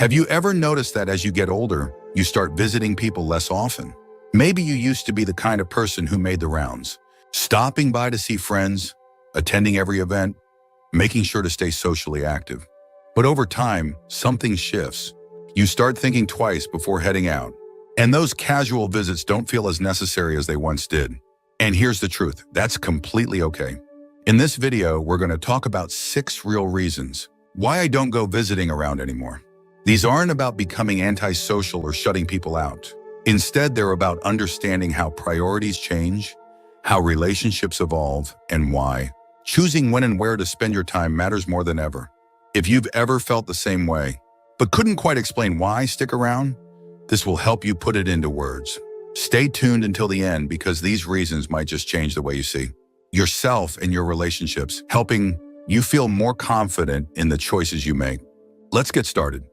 Have you ever noticed that as you get older, you start visiting people less often? Maybe you used to be the kind of person who made the rounds, stopping by to see friends, attending every event, making sure to stay socially active. But over time, something shifts. You start thinking twice before heading out. And those casual visits don't feel as necessary as they once did. And here's the truth, that's completely okay. In this video, we're going to talk about 6 real reasons why I don't go visiting around anymore. These aren't about becoming antisocial or shutting people out. Instead, they're about understanding how priorities change, how relationships evolve, and why choosing when and where to spend your time matters more than ever. If you've ever felt the same way, but couldn't quite explain why, stick around. This will help you put it into words. Stay tuned until the end because these reasons might just change the way you see yourself and your relationships, helping you feel more confident in the choices you make. Let's get started.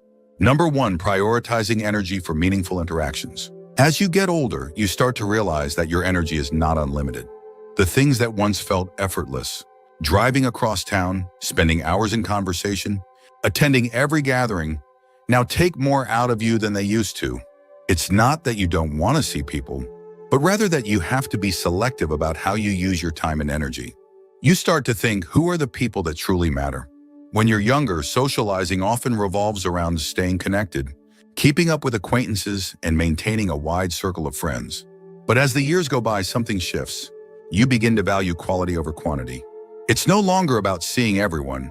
Number 1, prioritizing energy for meaningful interactions. As you get older, you start to realize that your energy is not unlimited. The things that once felt effortless, driving across town, spending hours in conversation, attending every gathering, now take more out of you than they used to. It's not that you don't want to see people, but rather that you have to be selective about how you use your time and energy. You start to think, who are the people that truly matter? When you're younger, socializing often revolves around staying connected, keeping up with acquaintances, and maintaining a wide circle of friends. But as the years go by, something shifts. You begin to value quality over quantity. It's no longer about seeing everyone.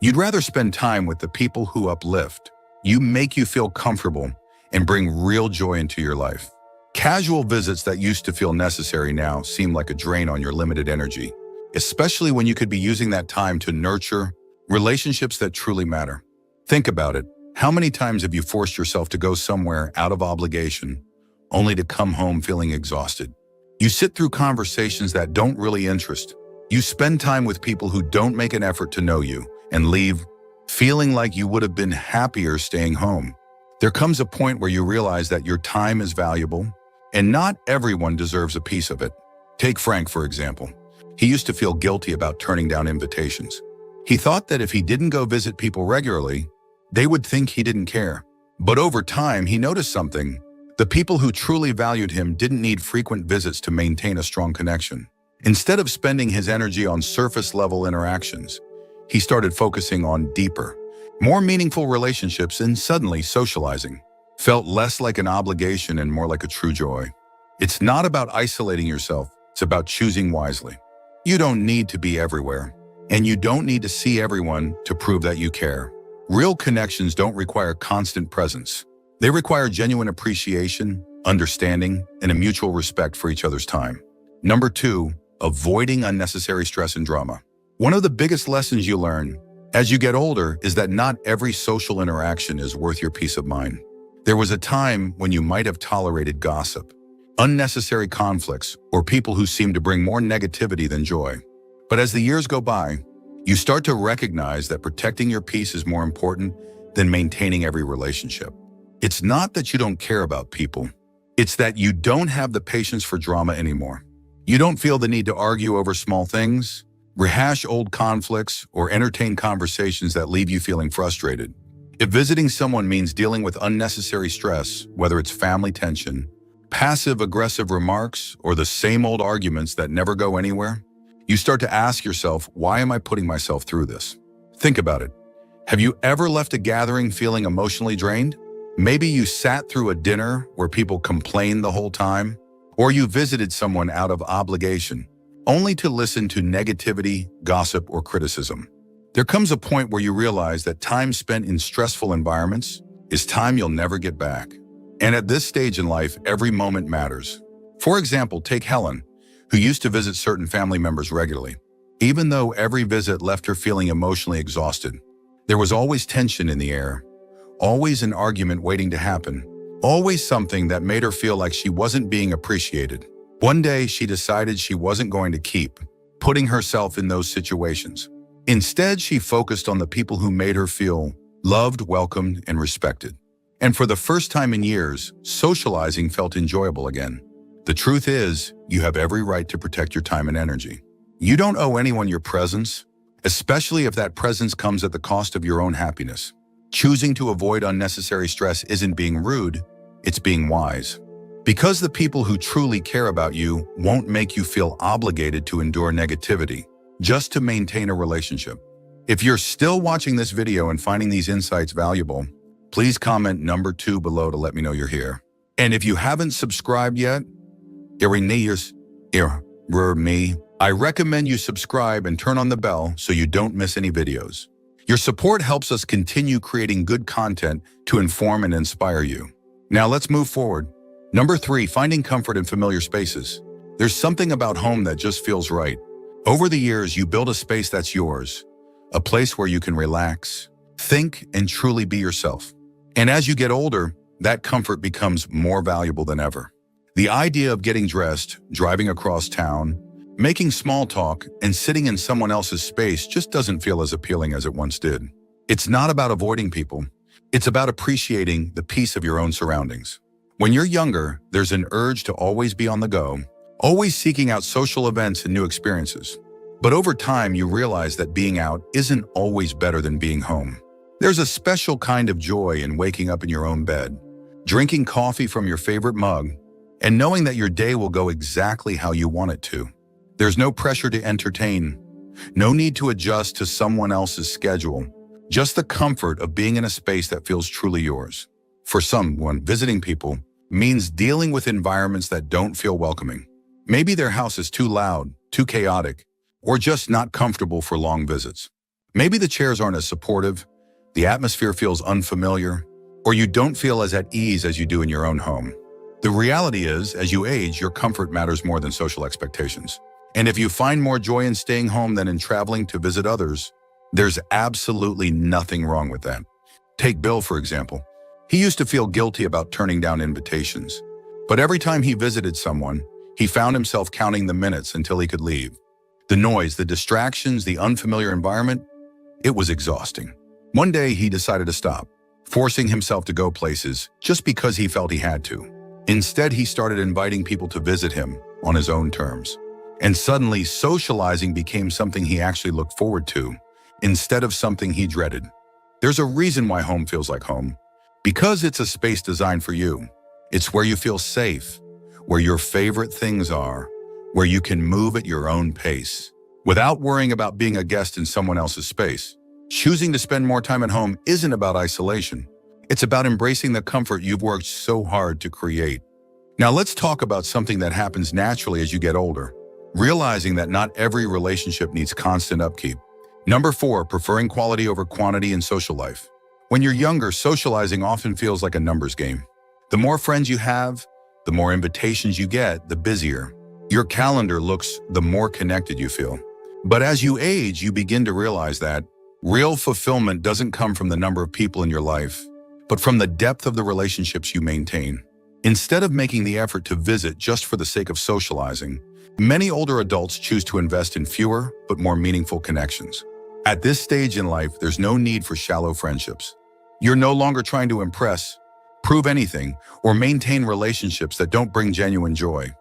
You'd rather spend time with the people who uplift, make you feel comfortable, and bring real joy into your life. Casual visits that used to feel necessary now seem like a drain on your limited energy, especially when you could be using that time to nurture relationships that truly matter. Think about it. How many times have you forced yourself to go somewhere out of obligation, only to come home feeling exhausted? You sit through conversations that don't really interest. You spend time with people who don't make an effort to know you and leave feeling like you would have been happier staying home. There comes a point where you realize that your time is valuable and not everyone deserves a piece of it. Take Frank, for example. He used to feel guilty about turning down invitations. He thought that if he didn't go visit people regularly, they would think he didn't care. But over time, he noticed something. The people who truly valued him didn't need frequent visits to maintain a strong connection. Instead of spending his energy on surface-level interactions, he started focusing on deeper, more meaningful relationships, and suddenly socializing felt less like an obligation and more like a true joy. It's not about isolating yourself, it's about choosing wisely. You don't need to be everywhere, and you don't need to see everyone to prove that you care. Real connections don't require constant presence. They require genuine appreciation, understanding, and a mutual respect for each other's time. Number 2, avoiding unnecessary stress and drama. One of the biggest lessons you learn as you get older is that not every social interaction is worth your peace of mind. There was a time when you might have tolerated gossip, unnecessary conflicts, or people who seemed to bring more negativity than joy. But as the years go by, you start to recognize that protecting your peace is more important than maintaining every relationship. It's not that you don't care about people. It's that you don't have the patience for drama anymore. You don't feel the need to argue over small things, rehash old conflicts, or entertain conversations that leave you feeling frustrated. If visiting someone means dealing with unnecessary stress, whether it's family tension, passive-aggressive remarks, or the same old arguments that never go anywhere, you start to ask yourself, why am I putting myself through this? Think about it. Have you ever left a gathering feeling emotionally drained? Maybe you sat through a dinner where people complained the whole time, or you visited someone out of obligation, only to listen to negativity, gossip, or criticism. There comes a point where you realize that time spent in stressful environments is time you'll never get back. And at this stage in life, every moment matters. For example, take Helen, who used to visit certain family members regularly. Even though every visit left her feeling emotionally exhausted, there was always tension in the air, always an argument waiting to happen, always something that made her feel like she wasn't being appreciated. One day, she decided she wasn't going to keep putting herself in those situations. Instead, she focused on the people who made her feel loved, welcomed, and respected. And for the first time in years, socializing felt enjoyable again. The truth is, you have every right to protect your time and energy. You don't owe anyone your presence, especially if that presence comes at the cost of your own happiness. Choosing to avoid unnecessary stress isn't being rude, it's being wise. Because the people who truly care about you won't make you feel obligated to endure negativity just to maintain a relationship. If you're still watching this video and finding these insights valuable, please comment number 2 below to let me know you're here. And if you haven't subscribed yet, I recommend you subscribe and turn on the bell so you don't miss any videos. Your support helps us continue creating good content to inform and inspire you. Now let's move forward. Number 3, finding comfort in familiar spaces. There's something about home that just feels right. Over the years, you build a space that's yours, a place where you can relax, think, and truly be yourself. And as you get older, that comfort becomes more valuable than ever. The idea of getting dressed, driving across town, making small talk, and sitting in someone else's space just doesn't feel as appealing as it once did. It's not about avoiding people. It's about appreciating the peace of your own surroundings. When you're younger, there's an urge to always be on the go, always seeking out social events and new experiences. But over time, you realize that being out isn't always better than being home. There's a special kind of joy in waking up in your own bed, drinking coffee from your favorite mug, and knowing that your day will go exactly how you want it to. There's no pressure to entertain, no need to adjust to someone else's schedule, just the comfort of being in a space that feels truly yours. For someone, visiting people means dealing with environments that don't feel welcoming. Maybe their house is too loud, too chaotic, or just not comfortable for long visits. Maybe the chairs aren't as supportive, the atmosphere feels unfamiliar, or you don't feel as at ease as you do in your own home. The reality is, as you age, your comfort matters more than social expectations. And if you find more joy in staying home than in traveling to visit others, there's absolutely nothing wrong with that. Take Bill, for example. He used to feel guilty about turning down invitations. But every time he visited someone, he found himself counting the minutes until he could leave. The noise, the distractions, the unfamiliar environment, it was exhausting. One day he decided to stop, forcing himself to go places just because he felt he had to. Instead, he started inviting people to visit him on his own terms. And suddenly, socializing became something he actually looked forward to, instead of something he dreaded. There's a reason why home feels like home. Because it's a space designed for you. It's where you feel safe, where your favorite things are, where you can move at your own pace, without worrying about being a guest in someone else's space. Choosing to spend more time at home isn't about isolation. It's about embracing the comfort you've worked so hard to create. Now let's talk about something that happens naturally as you get older. Realizing that not every relationship needs constant upkeep. Number 4, preferring quality over quantity in social life. When you're younger, socializing often feels like a numbers game. The more friends you have, the more invitations you get, the busier your calendar looks, the more connected you feel. But as you age, you begin to realize that real fulfillment doesn't come from the number of people in your life, but from the depth of the relationships you maintain. Instead of making the effort to visit just for the sake of socializing, many older adults choose to invest in fewer but more meaningful connections. At this stage in life, there's no need for shallow friendships. You're no longer trying to impress, prove anything, or maintain relationships that don't bring genuine joy.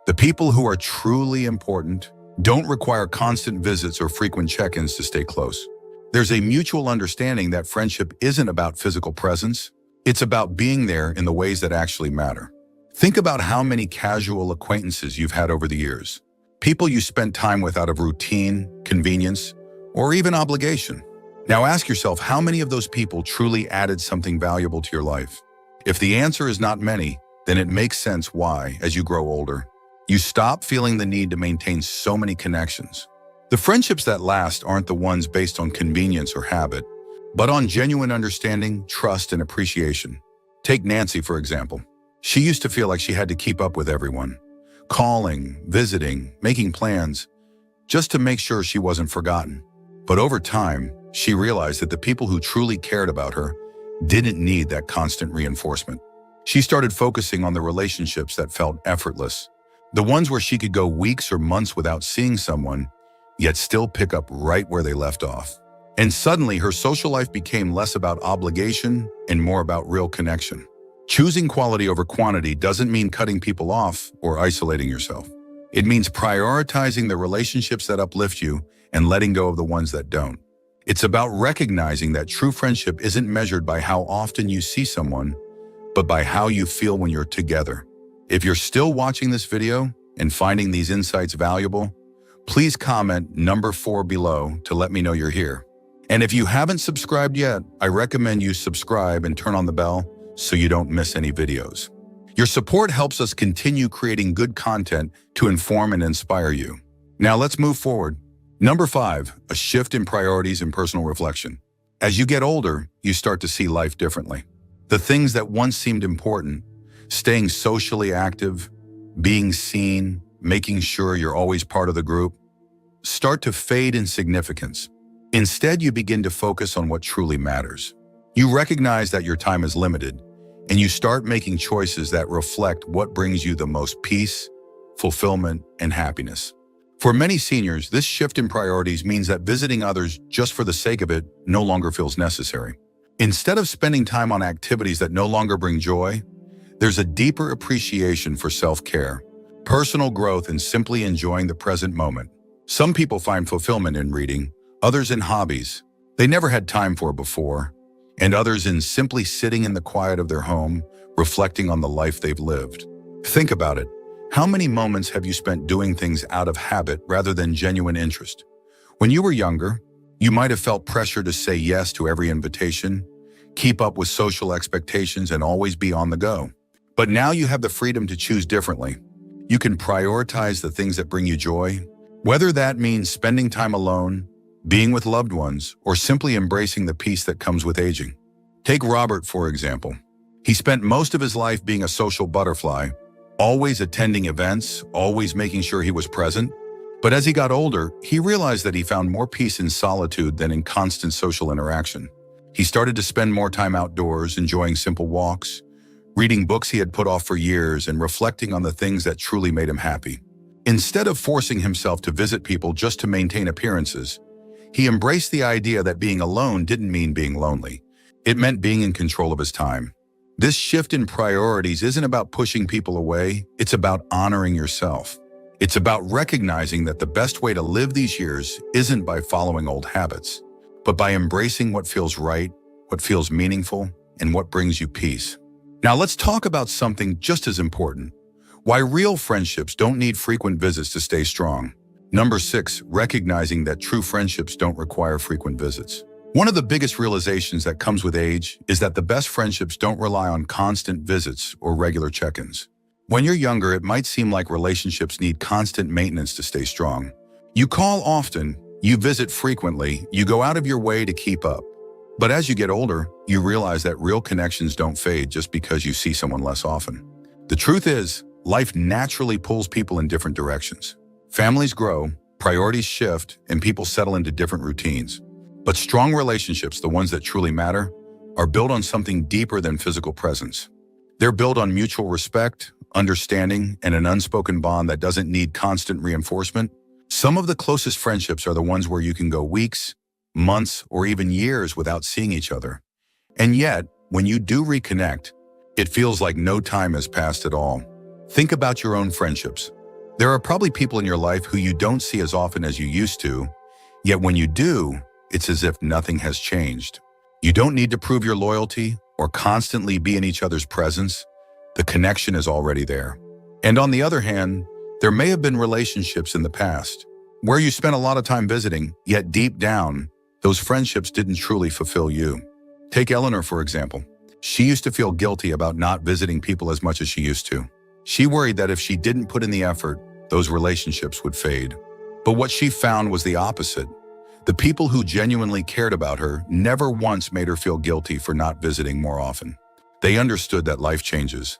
The people who are truly important don't require constant visits or frequent check-ins to stay close. There's a mutual understanding that friendship isn't about physical presence. It's about being there in the ways that actually matter. Think about how many casual acquaintances you've had over the years. People you spent time with out of routine, convenience, or even obligation. Now ask yourself how many of those people truly added something valuable to your life. If the answer is not many, then it makes sense why, as you grow older, you stop feeling the need to maintain so many connections. The friendships that last aren't the ones based on convenience or habit, but on genuine understanding, trust, and appreciation. Take Nancy, for example. She used to feel like she had to keep up with everyone, calling, visiting, making plans, just to make sure she wasn't forgotten. But over time, she realized that the people who truly cared about her didn't need that constant reinforcement. She started focusing on the relationships that felt effortless, the ones where she could go weeks or months without seeing someone, yet still pick up right where they left off. And suddenly, her social life became less about obligation and more about real connection. Choosing quality over quantity doesn't mean cutting people off or isolating yourself. It means prioritizing the relationships that uplift you and letting go of the ones that don't. It's about recognizing that true friendship isn't measured by how often you see someone, but by how you feel when you're together. If you're still watching this video and finding these insights valuable, please comment number 4 below to let me know you're here. And if you haven't subscribed yet, I recommend you subscribe and turn on the bell so you don't miss any videos. Your support helps us continue creating good content to inform and inspire you. Now let's move forward. Number 5, a shift in priorities and personal reflection. As you get older, you start to see life differently. The things that once seemed important, staying socially active, being seen, making sure you're always part of the group, start to fade in significance. Instead, you begin to focus on what truly matters. You recognize that your time is limited, and you start making choices that reflect what brings you the most peace, fulfillment, and happiness. For many seniors, this shift in priorities means that visiting others just for the sake of it no longer feels necessary. Instead of spending time on activities that no longer bring joy, there's a deeper appreciation for self-care, personal growth, and simply enjoying the present moment. Some people find fulfillment in reading, others in hobbies they never had time for before, and others in simply sitting in the quiet of their home, reflecting on the life they've lived. Think about it. How many moments have you spent doing things out of habit rather than genuine interest? When you were younger, you might have felt pressure to say yes to every invitation, keep up with social expectations, and always be on the go. But now you have the freedom to choose differently. You can prioritize the things that bring you joy, whether that means spending time alone, being with loved ones, or simply embracing the peace that comes with aging. Take Robert, for example. He spent most of his life being a social butterfly, always attending events, always making sure he was present. But as he got older, he realized that he found more peace in solitude than in constant social interaction. He started to spend more time outdoors, enjoying simple walks, reading books he had put off for years, and reflecting on the things that truly made him happy. Instead of forcing himself to visit people just to maintain appearances, he embraced the idea that being alone didn't mean being lonely. It meant being in control of his time. This shift in priorities isn't about pushing people away, it's about honoring yourself. It's about recognizing that the best way to live these years isn't by following old habits, but by embracing what feels right, what feels meaningful, and what brings you peace. Now let's talk about something just as important: why real friendships don't need frequent visits to stay strong. Number 6, recognizing that true friendships don't require frequent visits. One of the biggest realizations that comes with age is that the best friendships don't rely on constant visits or regular check-ins. When you're younger, it might seem like relationships need constant maintenance to stay strong. You call often, you visit frequently, you go out of your way to keep up. But as you get older, you realize that real connections don't fade just because you see someone less often. The truth is, life naturally pulls people in different directions. Families grow, priorities shift, and people settle into different routines. But strong relationships, the ones that truly matter, are built on something deeper than physical presence. They're built on mutual respect, understanding, and an unspoken bond that doesn't need constant reinforcement. Some of the closest friendships are the ones where you can go weeks, months, or even years without seeing each other. And yet, when you do reconnect, it feels like no time has passed at all. Think about your own friendships. There are probably people in your life who you don't see as often as you used to, yet when you do, it's as if nothing has changed. You don't need to prove your loyalty or constantly be in each other's presence. The connection is already there. And on the other hand, there may have been relationships in the past where you spent a lot of time visiting, yet deep down, those friendships didn't truly fulfill you. Take Eleanor, for example. She used to feel guilty about not visiting people as much as she used to. She worried that if she didn't put in the effort, those relationships would fade. But what she found was the opposite. The people who genuinely cared about her never once made her feel guilty for not visiting more often. They understood that life changes,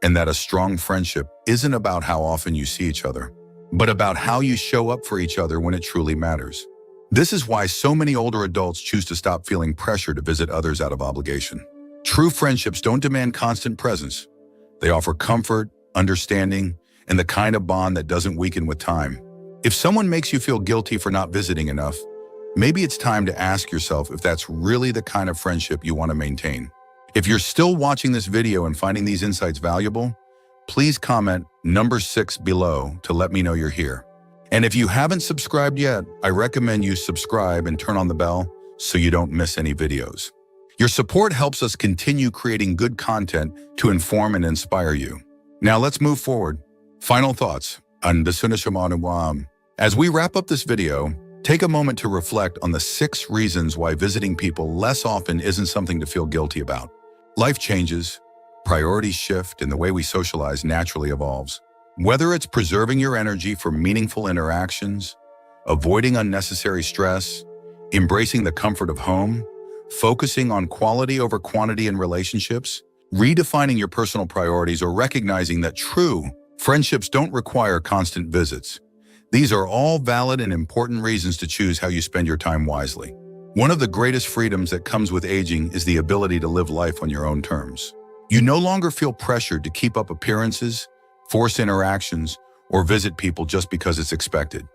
and that a strong friendship isn't about how often you see each other, but about how you show up for each other when it truly matters. This is why so many older adults choose to stop feeling pressure to visit others out of obligation. True friendships don't demand constant presence. They offer comfort, understanding, and the kind of bond that doesn't weaken with time. If someone makes you feel guilty for not visiting enough, maybe it's time to ask yourself if that's really the kind of friendship you want to maintain. If you're still watching this video and finding these insights valuable, please comment number 6 below to let me know you're here. And if you haven't subscribed yet, I recommend you subscribe and turn on the bell so you don't miss any videos. Your support helps us continue creating good content to inform and inspire you. Now let's move forward. Final thoughts. As we wrap up this video, take a moment to reflect on the 6 reasons why visiting people less often isn't something to feel guilty about. Life changes, priorities shift, and the way we socialize naturally evolves. Whether it's preserving your energy for meaningful interactions, avoiding unnecessary stress, embracing the comfort of home, focusing on quality over quantity in relationships, redefining your personal priorities, or recognizing that true friendships don't require constant visits. These are all valid and important reasons to choose how you spend your time wisely. One of the greatest freedoms that comes with aging is the ability to live life on your own terms. You no longer feel pressured to keep up appearances, force interactions, or visit people just because it's expected.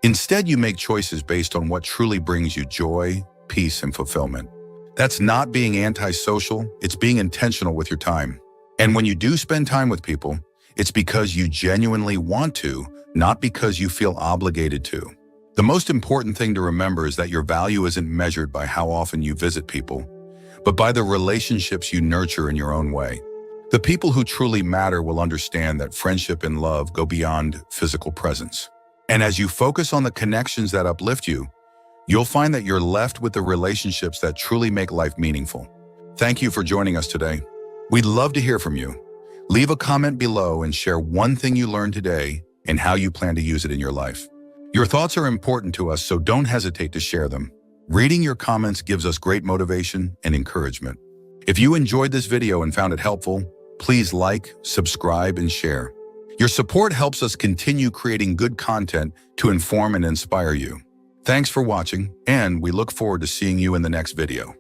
Instead, you make choices based on what truly brings you joy, peace, and fulfillment. That's not being antisocial, it's being intentional with your time. And when you do spend time with people, it's because you genuinely want to, not because you feel obligated to. The most important thing to remember is that your value isn't measured by how often you visit people, but by the relationships you nurture in your own way. The people who truly matter will understand that friendship and love go beyond physical presence. And as you focus on the connections that uplift you, you'll find that you're left with the relationships that truly make life meaningful. Thank you for joining us today. We'd love to hear from you. Leave a comment below and share one thing you learned today and how you plan to use it in your life. Your thoughts are important to us, so don't hesitate to share them. Reading your comments gives us great motivation and encouragement. If you enjoyed this video and found it helpful, please like, subscribe, and share. Your support helps us continue creating good content to inform and inspire you. Thanks for watching, and we look forward to seeing you in the next video.